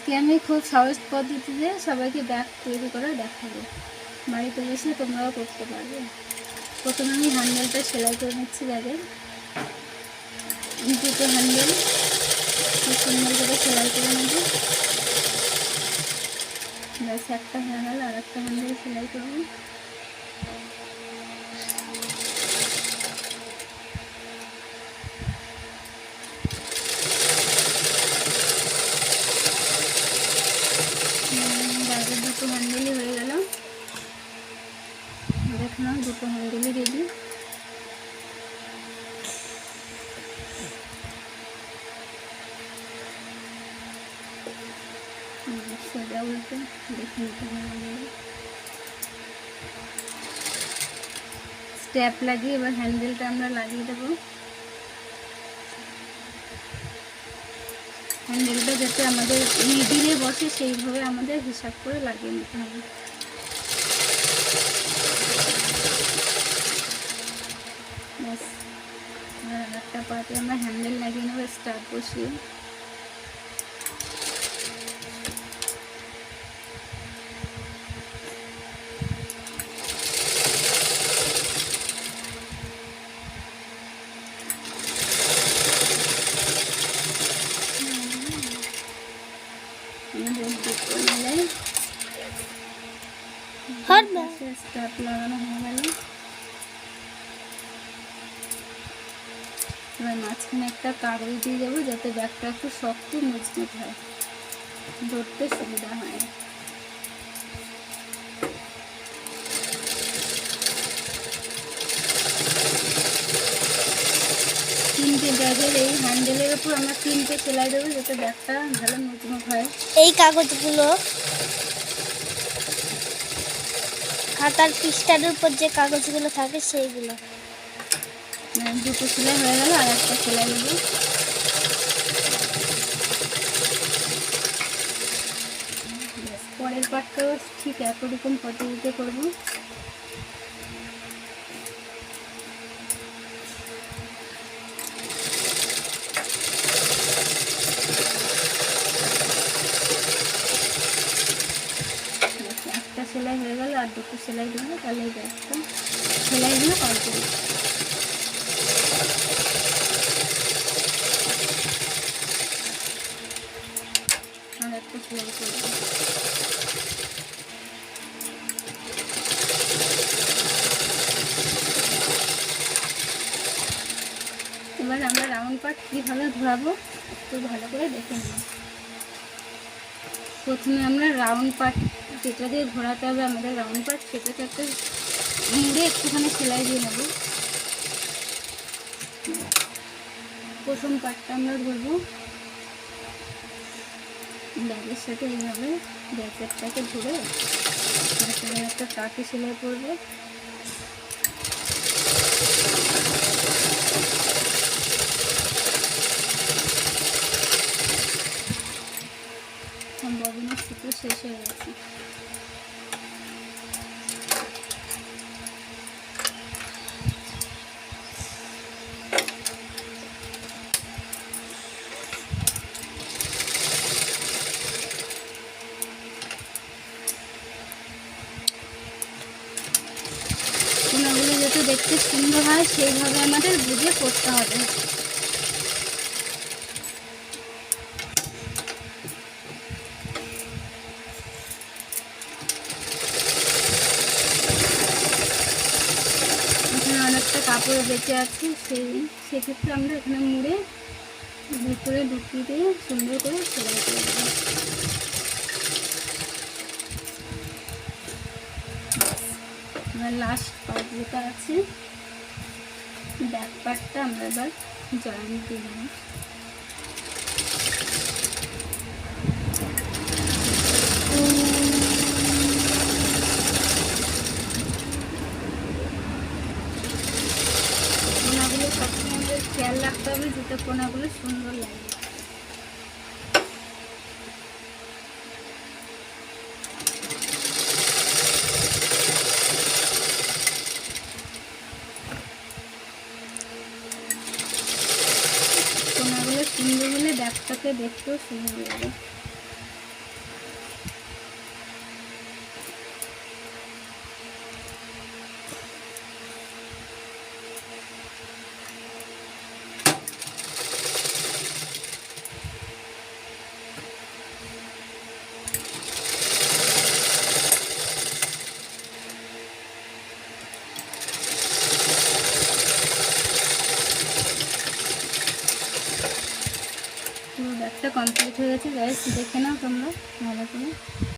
আজকে আমি খুব সহজ পদ্ধতিতে সবাইকে ব্যাগ তৈরি করে দেখাবো। বাড়িতে বসে তোমরাও করতে পারবে। প্রথমে আমি হ্যান্ডেলটা সেলাই করে নিচ্ছি ব্যাগের। দুটো হ্যান্ডেল খুব সুন্দর করে সেলাই করে নেব। ব্যাস একটা হয়ে গেল, আর একটা হ্যান্ডেল সেলাই করবো। ব্যাগের দুটো হ্যান্ডেলই হয়ে গেল। দেখো না, দুটো হ্যান্ডেলই রেডি। সোজা উল্টে দেখে নিতে হবে। স্ট্যাপ লাগিয়ে এবার হ্যান্ডেলটা আমরা লাগিয়ে দেবো। হ্যান্ডেলটা যাতে আমাদের মিডিলে বসে সেইভাবে আমাদের হিসাব করে লাগিয়ে নিতে হবে। ব্যাস, আর একটা পাতে আমরা হ্যান্ডেল লাগিয়ে নেবো স্ট্যাপ বসিয়ে। স্ট্যাপ লাগানো হয়ে গেল। এবার মাঝখানে একটা কাগজ দিয়ে দেবো যাতে ব্যাগটা একটু শক্ত মজবুত হয়, ধরতে সুবিধা হয়। তিনটে ব্যাগের এই হ্যান্ডেলের উপর আমরা তিনটে সেলাই দেবো যাতে ব্যাগটা ভালো মজবুত হয়। এই কাগজগুলো খাতার পৃষ্ঠার উপর যে কাগজগুলো থাকে সেইগুলো। দুটো সেলাই হয়ে গেল, আর একটা সেলাই দেবো। পরের পাটটাও ঠিক একরকম পদ্ধতিতে করবো। একটা সেলাই হয়ে গেল, আর দুটো সেলাই দেবো, তাহলে এই ব্যাগটা সেলাইগুলো কমপ্লিট। আর একটা সেলাই করবো। এবার আমরা রাউন্ড পার্ট কীভাবে ঘোরাবো একটু ভালো করে দেখে নিই। প্রথমে আমরা রাউন্ড পার্ট যেটা দিয়ে ঘোরাতে হবে আমাদের রাউন্ড পার্ট, সেটাতে একটা মুড়ে একটুখানি সেলাই দিয়ে নেব। প্রথম পার্টটা আমরা ধরবো ব্যাগের সাথে এইভাবে ব্যাকেটটাকে ধরে সেখানে একটা টাকি সেলাই করবো। ববিনের সুতো শেষ হয়ে গেছে। কোনাগুলো যাতে দেখতে সুন্দর হয় সেইভাবে আমাদের বুঝে করতে হবে। এখানে অনেকটা কাপড় বেঁচে আছে, সেক্ষেত্রে আমরা এখানে মুড়ে ভিতরে ঢুকিয়ে দিয়ে সুন্দর করে সেলাই করে দেবো। এবার লাস্ট পার্ট যেটা আছে ব্যাক পার্টটা আমরা এবার জয়েন দিয়ে দেবো। কোনাগুলো সবসময় আমাদের খেয়াল রাখতে হবে যাতে কোনাগুলো সুন্দর লাগে। সুন্দর হলে ব্যাগটাকে দেখতেও সুন্দর লাগে। কমপ্লিট হয়ে গেছে গাইস, দেখে নাও তোমরা ভালো করে।